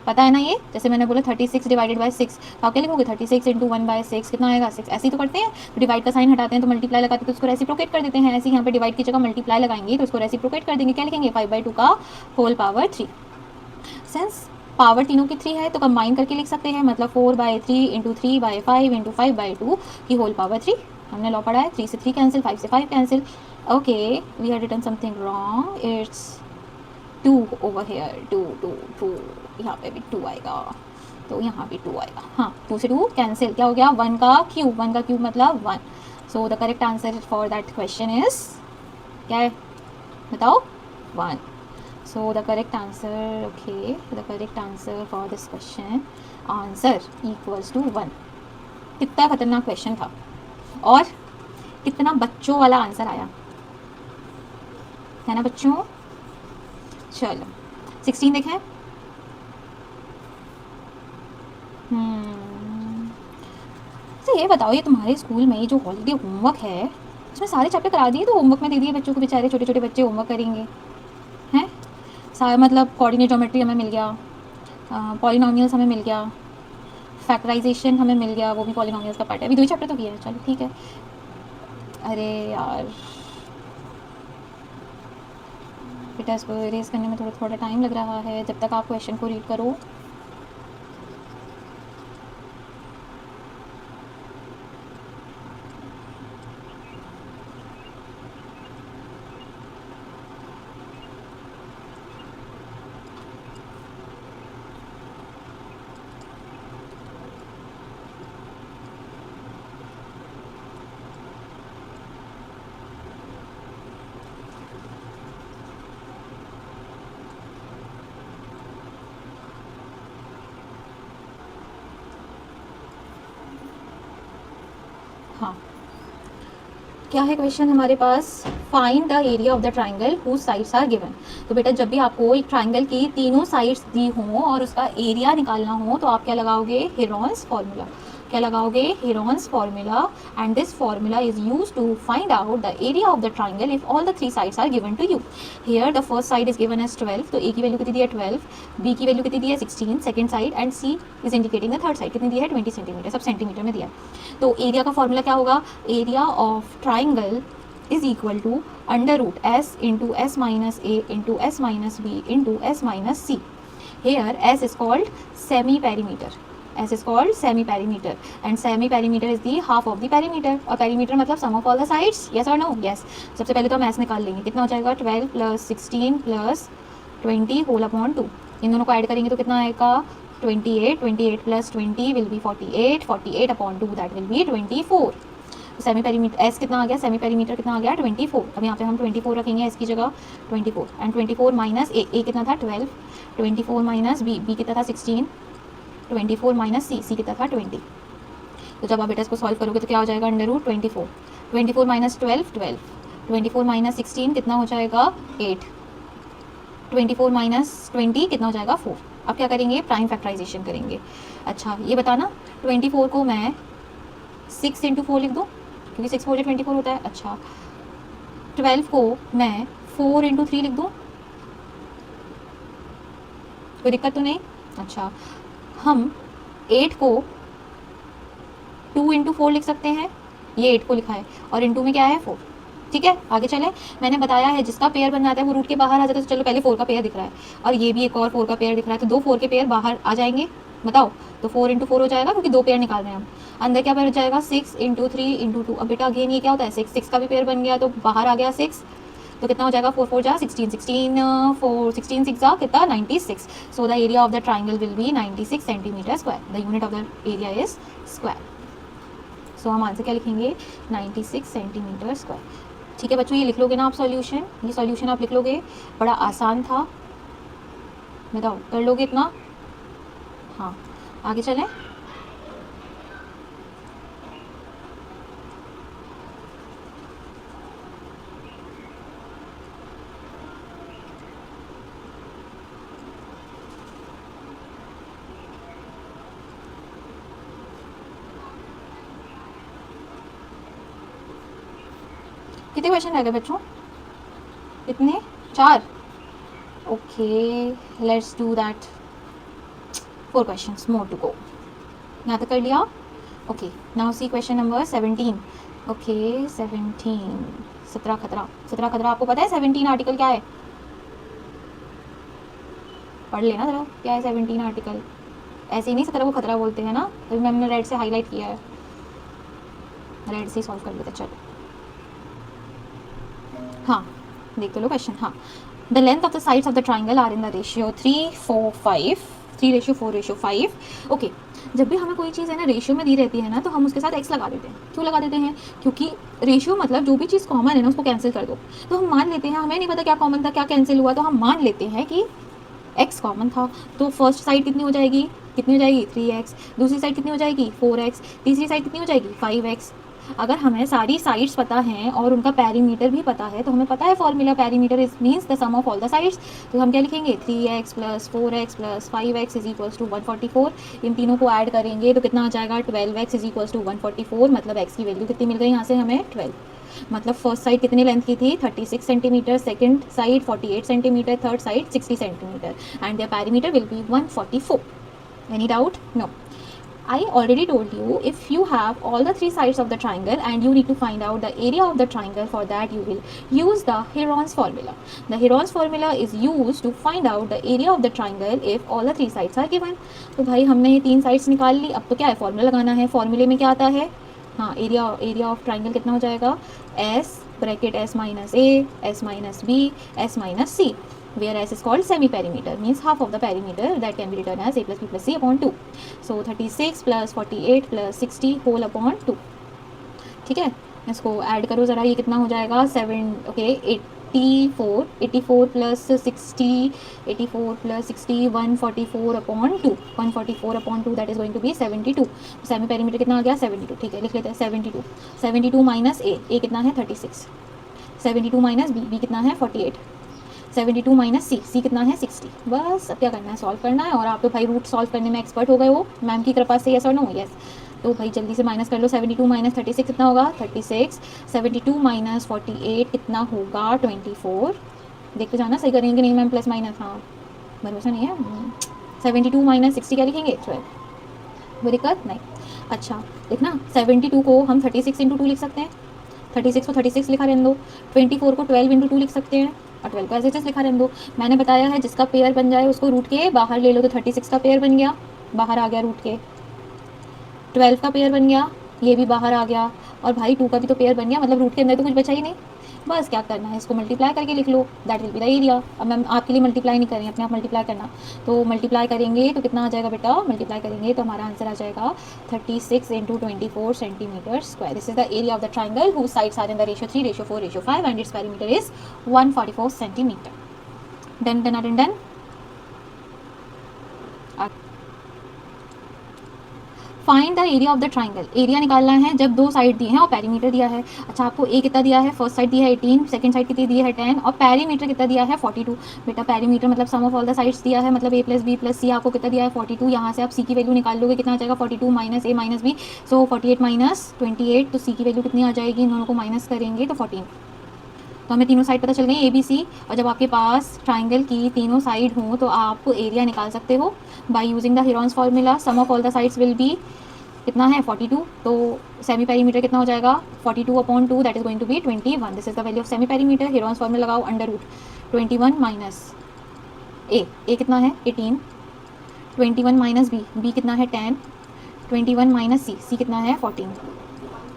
पता है ना ये, जैसे मैंने बोला 36 डिवाइडेड बाय 6, आप क्या लिखोगे 36 इंटू 1/6 कितना आएगा 6, ऐसे ही तो करते हैं। तो डिवाइड का साइन हटाते हैं तो मल्टीप्लाई लगाते हैं तो उसको रेसिप्रोकेट कर देते हैं, ऐसे ही यहाँ पे डिवाइड की जगह मल्टीप्लाई लगाएंगे तो उसको रेसिप्रोकेट कर देंगे, क्या लिखेंगे 5/2 का होल पावर 3। सिंस पावर तीनों की 3 है तो कंबाइन करके लिख सकते हैं, मतलब 4/3 इंटू 3/5 इंटू 5/2 की होल पावर 3। हमने लॉ पढ़ा है 3 से 3 कैंसिल, 5 से 5 cancel. Okay we have written something wrong, it's 2 over here, 2 यहाँ पे भी 2 आएगा तो यहाँ भी 2 आएगा, हाँ 2 से 2 कैंसिल, क्या हो गया 1 का क्यूब, 1 का क्यूब मतलब 1। So the correct answer for that question is क्या है बताओ 1। So the correct answer, okay the correct answer for this question answer equals to 1। कितना खतरनाक क्वेश्चन था और कितना बच्चों वाला आंसर आया है ना बच्चों। चलो 16 देखें। तो ये बताओ ये तुम्हारे स्कूल में जो हॉलीडे होमवर्क है उसमें सारे चैप्टर करा दिए, तो होमवर्क में दे दिए बच्चों को, बेचारे छोटे छोटे बच्चे होमवर्क करेंगे हैं सारा, मतलब कोऑर्डिनेट ज्योमेट्री हमें मिल गया, पॉलिनोमियल्स हमें मिल गया, फैक्टराइजेशन हमें मिल गया, वो भी पॉलिनोमियल्स का पार्ट है, अभी 2 ही चैप्टर तो किया है, चलो ठीक है। अरे यार बेटा इसको इरेज करने में थोड़ा टाइम लग रहा है, जब तक आप क्वेश्चन को रीड करो। हाँ क्या है क्वेश्चन हमारे पास, find the area of the triangle whose sides are given. तो बेटा जब भी आपको एक ट्राइंगल की तीनों साइड्स दी हों और उसका एरिया निकालना हो तो आप क्या लगाओगे हेरोन्स फॉर्मूला। क्या लगाओगे, Heron's formula, and this formula is use to find out the area of the triangle if all the 3 sides are given to you. Here the first side is given as 12, तो ए की value कितनी दी है 12, B की value कितनी दी है 16 second side, and c is indicating the third side कितनी दी है 20 सेंटीमीटर, सब सेंटीमीटर में दिया है। तो एरिया का फॉर्मूला क्या होगा, area of triangle is equal to under root s into s minus a into s minus b into s minus c. Here s is called semi-perimeter. S is called semi-perimeter, and semi-perimeter is the half of the perimeter. और perimeter मतलब sum of all the sides. Yes or no? Yes. सबसे पहले तो हम s निकाल लेंगे, कितना हो जाएगा 12 plus 16 plus 20 whole upon 2. इन दोनों को ऐड करेंगे तो कितना आएगा 28, 28 plus 20 will be 48, 48 upon 2 that will be 24. Semi perimeter S कितना आ गया, सेमी पेरीमीटर कितना आ गया 24। अब यहाँ पे हम 24 रखेंगे एस की जगह 24, एंड 24 माइनस ए कितना था 12, 24 माइनस बी कितना था 16, 24 माइनस सी कितना था 20। तो जब आप बेटा इसको सॉल्व करोगे तो क्या हो जाएगा अंडर रूट 24, 24 माइनस 12, 24 माइनस 16 कितना हो जाएगा 8, 24 माइनस 20 कितना हो जाएगा 4। अब क्या करेंगे, प्राइम फैक्टराइजेशन करेंगे। अच्छा ये बताना 24 को मैं 6 इंटू 4 लिख दूँ, क्योंकि 6 4 24 होता है। अच्छा 12 को मैं 4 इंटू 3 लिख दूँ, कोई दिक्कत तो नहीं। अच्छा हम 8 को 2 इंटू 4 लिख सकते हैं, ये 8 को लिखा है और इंटू में क्या है 4। ठीक है आगे चले, मैंने बताया है जिसका पेयर बन जाता है वो रूट के बाहर आ जाता है। तो चलो पहले 4 का पेयर दिख रहा है और ये भी एक और 4 का पेयर दिख रहा है, तो 2 4 के पेयर बाहर आ जाएंगे। बताओ तो 4 इंटू 4 हो जाएगा, क्योंकि 2 पेयर निकाल रहे हैं हम। अंदर क्या बच जाएगा 6 इंटू 3 इंटू 2। अब बेटा अगेन ये क्या होता है 6 का भी पेयर बन गया तो बाहर आ गया 6, तो कितना हो जाएगा 4 4 जा 16, 16 6 जा कितना 96। So the area of the triangle will be 96 centimetre square. The unit of the area is square. So हम आंसर क्या लिखेंगे 96 सेंटीमीटर स्क्वायर। ठीक है बच्चों, ये लिख लोगे ना आप सॉल्यूशन, ये सॉल्यूशन आप लिख लोगे, बड़ा आसान था, बताओ कर लोगे इतना। हाँ आगे चलें। कितने क्वेश्चन रह गए बच्चों, कितने 4। Okay let's do that 4 questions more to go. यहाँ तक कर लिया। Okay now see question number 17। Okay 17 17 खतरा, 17 खतरा आपको पता है 17 आर्टिकल क्या है, पढ़ लेना जरा क्या है 17 आर्टिकल। ऐसे ही नहीं 17 को खतरा बोलते हैं ना, तो मैंने रेड से हाईलाइट किया है, रेड से सॉल्व कर लेते चलो। हाँ देख तो लो क्वेश्चन। हाँ the length of the sides of the triangle are in the ratio 3 4 5, 3:4:5। Okay जब भी हमें कोई चीज़ है ना रेशियो में दी रहती है ना, तो हम उसके साथ x लगा देते हैं। क्यों लगा देते हैं, क्योंकि रेशियो मतलब जो भी चीज़ कॉमन है ना उसको कैंसिल कर दो। तो हम मान लेते हैं, हमें नहीं पता क्या कॉमन था क्या कैंसिल हुआ, तो हम मान लेते हैं कि x कॉमन था। तो फर्स्ट साइड कितनी हो जाएगी, कितनी हो जाएगी 3x, दूसरी साइड कितनी हो जाएगी 4x, तीसरी साइड कितनी हो जाएगी 5x। अगर हमें सारी साइड्स पता हैं और उनका पैरीमीटर भी पता है, तो हमें पता है formula perimeter is means the sum of all the sides. तो हम क्या लिखेंगे 3x + 4x + 5x = 144। इन तीनों को ऐड करेंगे तो कितना आ जाएगा 12x = 144। मतलब x की वैल्यू कितनी मिल गई यहाँ से हमें 12। मतलब फर्स्ट साइड कितनी लेंथ की थी 36 centimetre, second side 48 centimetre, third side 60 centimetre, and their perimeter will be 144। Any doubt? No. I already told you, if you have all the 3 sides of the triangle and you need to find out the area of the triangle, for that you will use the Heron's formula. The Heron's formula is used to find out the area of the triangle if all the 3 sides are given. तो भाई हमने ये 3 sides निकाल ली, अब तो क्या है formula लगाना है। फॉर्मूले में क्या आता है, हाँ एरिया ऑफ ट्राइंगल कितना हो जाएगा s bracket s minus a, s minus b, s minus c, where s is called semi perimeter, means half of the perimeter that can be written as a plus b plus c upon 2. So 36 plus 48 plus 60 whole upon 2. ठीक है इसको add करो ज़रा, ये कितना हो जाएगा 7 okay 84 plus 60, 84 plus 60 144 upon 2, 144 upon 2 that is going to be 72। Semi perimeter कितना आ गया 72। ठीक है लिख लेते हैं 72, 72 माइनस ए कितना है 36, 72 माइनस बी कितना है 48, 72 माइनस सी कितना है 60। बस अब क्या करना है सॉल्व करना है। और आप तो भाई रूट सॉल्व करने में एक्सपर्ट हो गए हो मैम की कृपा से, यस और नो? यस। तो भाई जल्दी से माइनस कर लो, 72 माइनस 36 कितना होगा 36, 72 माइनस 48 कितना होगा 24। देखते जाना सही करेंगे कि नहीं मैम, प्लस माइनस, हाँ भरोसा नहीं है। 72 माइनस 60 क्या लिखेंगे 12, कोई दिक्कत नहीं। अच्छा देखना 72 को हम 36 इंटू 2 लिख सकते हैं, 36 को 36 लिखा रहने दो, 24 को 12 इंटू 2 लिख सकते हैं और 12 को ऐसे ऐसे लिखा रहने दो। मैंने बताया है जिसका पेयर बन जाए उसको रूट के बाहर ले लो, तो 36 का पेयर बन गया, बाहर आ गया रूट के, 12 का पेयर बन गया, ये भी बाहर आ गया, और भाई 2 का भी तो पेयर बन गया, मतलब रूट के अंदर तो कुछ बचा ही नहीं। बस क्या करना है, इसको मल्टीप्लाई करके लिख लो, that will be the area. अब मैम आपके लिए मल्टीप्लाई नहीं करें, अपने आप मल्टीप्लाई करना, तो मल्टीप्लाई करेंगे तो कितना आ जाएगा बेटा, मल्टीप्लाई करेंगे तो हमारा आंसर आ जाएगा 36 into 24 centimetre square. This is the area of the triangle whose sides are in the ratio 3, ratio 4, ratio 5 and its perimeter is 144 centimetre. Done done done done. Find the area of the triangle, area निकालना है जब दो side दी हैं और perimeter दिया है। अच्छा आपको ए कितना दिया है, फर्स्ट साइड दी है 18, सेकंड साइड कितनी दी है 10, और पेरीमीटर कितना दिया है 42। बेटा पेरीमीटर मतलब सम ऑफ ऑल द साइड्स दिया है, मतलब a प्लस बी प्लस सी, आपको कितना दिया है 42। यहाँ से आप सी की वैल्यू निकाल लोगे, कितना आ जाएगा 42 माइनस ए माइनस बी, सो 48 माइनस 28, तो सी की वैल्यू कितनी आ जाएगी, इन दोनों को माइनस करेंगे तो 14। तो हमें तीनों साइड पता चल गई ए बी सी, और जब आपके पास ट्राइंगल की तीनों साइड हों तो आप एरिया निकाल सकते हो by using the Heron's formula. Sum of all the sides will be कितना है 42, तो सेमी पेरीमीटर कितना हो जाएगा 42 upon 2, that is going to be 21। This is the value of semi perimeter. Heron's formula लगाओ, अंडर रूट 21 माइनस ए कितना है 18, 21 minus B कितना है 10, 21 माइनस सी कितना है 14।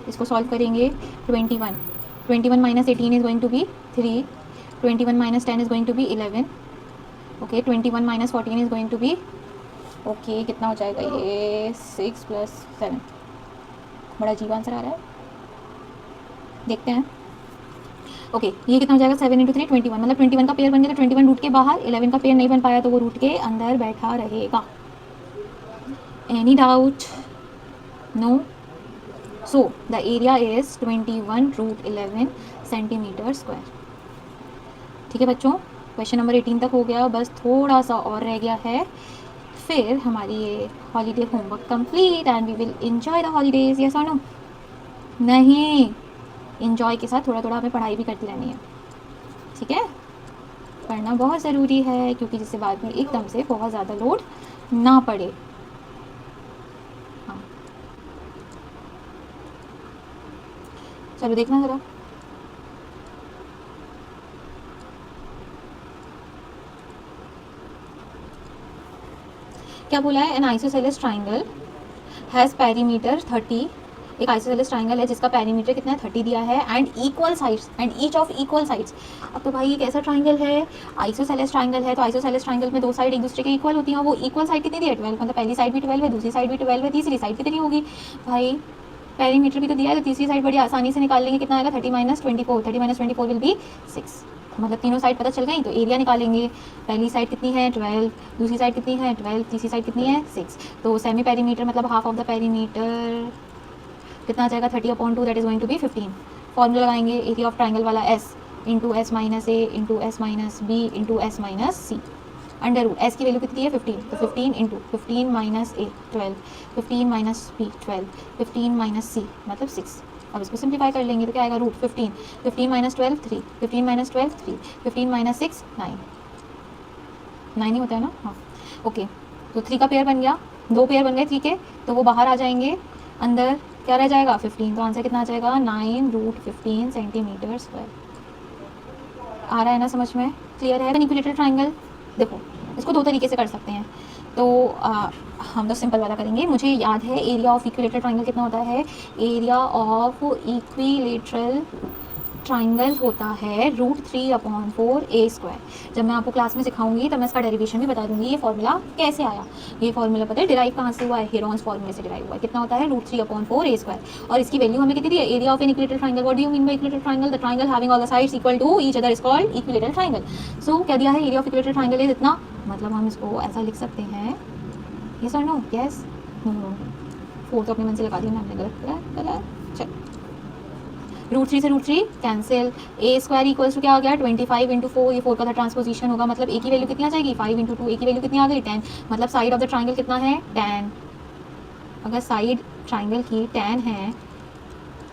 इसको सॉल्व करेंगे 21 minus 18 is going to be 3, 21 minus 10 is going to be 11, okay 21 minus 14 is going to be, okay कितना हो जाएगा ये 6 प्लस 7, बड़ा अजीब आंसर आ रहा है, देखते हैं। ओके ये कितना हो जाएगा 7 इंटू 3 21, मतलब 21 का पेयर बन गया तो 21 रूट के बाहर, 11 का पेयर नहीं बन पाया तो वो रूट के अंदर बैठा रहेगा। Any doubt, no, so the area is 21 root 11 centimetre square. ठीक है बच्चों, क्वेश्चन नंबर 18 तक हो गया, बस थोड़ा सा और रह गया है, फिर हमारी ये holiday homework complete and we will enjoy the holidays. Yes और नो? नहीं, एंजॉय के साथ थोड़ा थोड़ा हमें पढ़ाई भी करती रहनी है, ठीक है, पढ़ना बहुत ज़रूरी है, क्योंकि जिससे बाद में एकदम से बहुत ज़्यादा लोड ना पड़े। हाँ चलो देखना ज़रा, क्या बोला है, N isosceles triangle has perimeter 30, एक आइसोसेलेस ट्राइंगल है जिसका पेरीमीटर कितना है 30 दिया है, and equal sides and each of equal sides. अब तो भाई एक ऐसा ट्राइंगल है, आइसोसेलेस ट्राइंगल है, तो आइसोसेलेस ट्राइंगल में दो साइड एक दूसरे के इक्वल होती हैं, वो इक्वल साइड कितनी दी है 12, मतलब पहली साइड भी 12 है, दूसरी साइड भी 12 है, तीसरी साइड कितनी होगी भाई, पेरीमीटर भी तो दिया है, तो तीसरी साइड बड़ी आसानी से निकाल लेंगे, कितना आएगा 30 माइनस 24, 30 माइनस 24 विल बी 6, मतलब तीनों साइड पता चल गई, तो एरिया निकालेंगे, पहली साइड कितनी है 12, दूसरी साइड कितनी है 12, तीसरी साइड कितनी है 6, तो सेमी पेरीमीटर मतलब हाफ ऑफ द पेरीमीटर कितना आ जाएगा 30 upon 2, that is going to be 15। Formula लगाएंगे एरिया ऑफ ट्राइंगल वाला S into S minus A into S minus B into S minus C, under root S की value कितनी है 15, तो 15 into 15 minus A 12, 15 minus B 12, 15 minus C मतलब 6। अब इसको simplify कर लेंगे तो क्या आएगा रूट 15, 15 माइनस 12 3, 15 माइनस 12 3, 15 माइनस 6 9, 9 ही होता है ना, हाँ ओके। तो 3 का पेयर बन गया, दो पेयर बन गए 3 के, तो वो बाहर आ जाएंगे, अंदर क्या रह जाएगा 15, तो आंसर कितना आ जाएगा 9 रूट 15 सेंटीमीटर स्क्वायर। आ रहा है ना समझ में, क्लियर है। इक्विलेटरल ट्राइंगल देखो इसको दो तरीके से कर सकते हैं, तो हम तो सिंपल वाला करेंगे। मुझे याद है एरिया ऑफ इक्विलेटरल ट्राइंगल कितना होता है, एरिया ऑफ इक्विलेटरल ट्राइंगल होता है √3/4 ए स्क्वायर। जब मैं आपको क्लास में सिखाऊंगी तब मैं इसका डेरिवेशन भी बता दूंगी, ये फॉर्मूला कैसे आया। ये फॉर्मूला पता है डिराइव कहाँ से हुआ है, हेरॉन्स फॉर्मूले से डिराइव हुआ है। कितना होता है √3/4 ए स्क्वायर, और इसकी वैल्यू हमें कितनी दी है, area of an equilateral triangle. What do you mean by equilateral triangle, the triangle having all the sides equal to each other is called equilateral triangle. So क्या दिया है, area of equilateral triangle is इतना, मतलब हम इसको ऐसा लिख सकते हैं, यस और नो, यस नो, 4 तो अपने मन से लगा दिया मैंने, गलत। चल √3 से √3 cancel, a square equals to क्या आ गया 25 इंटू 4, ये 4 का ट्रांसपोजिशन होगा, मतलब ए की वैल्यू कितनी आ जाएगी 5 इंटू 2, ए की वैल्यू कितनी आ गई 10, मतलब साइड ऑफ द ट्राइंगल कितना है 10। अगर साइड ट्राइंगल की tan है,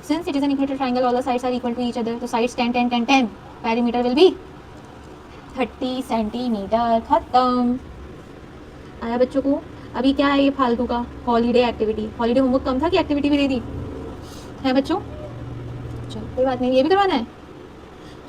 since it is an equator triangle all the sides are equal to each other, तो sides 10 10 10 10, perimeter will be 30 centimetre. खत्म। आया बच्चों को? अभी क्या है ये फालतू का हॉलीडे एक्टिविटी? हॉलीडे होमवर्क कम था कि एक्टिविटी भी दे दी है बच्चों? चलो कोई बात नहीं, ये भी करवाना है।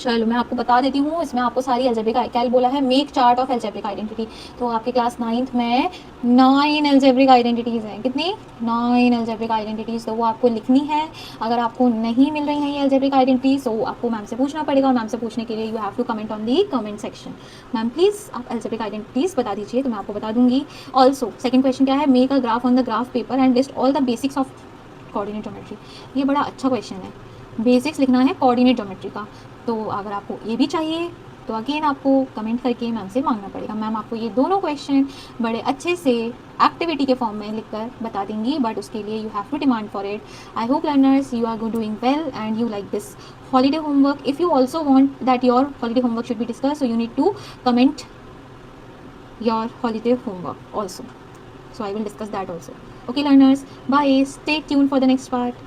चलो मैं आपको बता देती हूँ, इसमें आपको सारी अलजेब्रिक क्या बोला है, make chart of algebraic identity. तो आपके क्लास 9th में 9 अलजेब्रिक आइडेंटिटीज़ हैं। कितनी? 9 अलजेब्रिक आइडेंटिटीज़। तो वो आपको लिखनी है। अगर आपको नहीं मिल रही हैं ये अलजेब्रिक आइडेंटिटीज़ तो आपको मैम से पूछना पड़ेगा, और मैम से पूछने के लिए you have to comment on the comment section. Ma'am please आप अलजेब्रिक आइडेंटिटीज़ बता दीजिए, तो मैं आपको बता दूंगी। ऑल्सो सेकंड क्वेश्चन क्या है, make a graph on the graph paper and list all the basics of coordinate geometry. ये बड़ा अच्छा क्वेश्चन है, बेसिक्स लिखना है कोऑर्डिनेट ज्योमेट्री का। तो अगर आपको ये भी चाहिए तो अगेन आपको कमेंट करके मैम से मांगना पड़ेगा। मैम आपको ये दोनों क्वेश्चन बड़े अच्छे से एक्टिविटी के फॉर्म में लिखकर बता देंगी, बट उसके लिए you have to demand for it. I hope learners you are doing well and you like this holiday homework. If you also want that your holiday homework should be discussed, so you need to comment your holiday homework also. So I will discuss that also. Okay learners, bye. Stay tuned for the next part.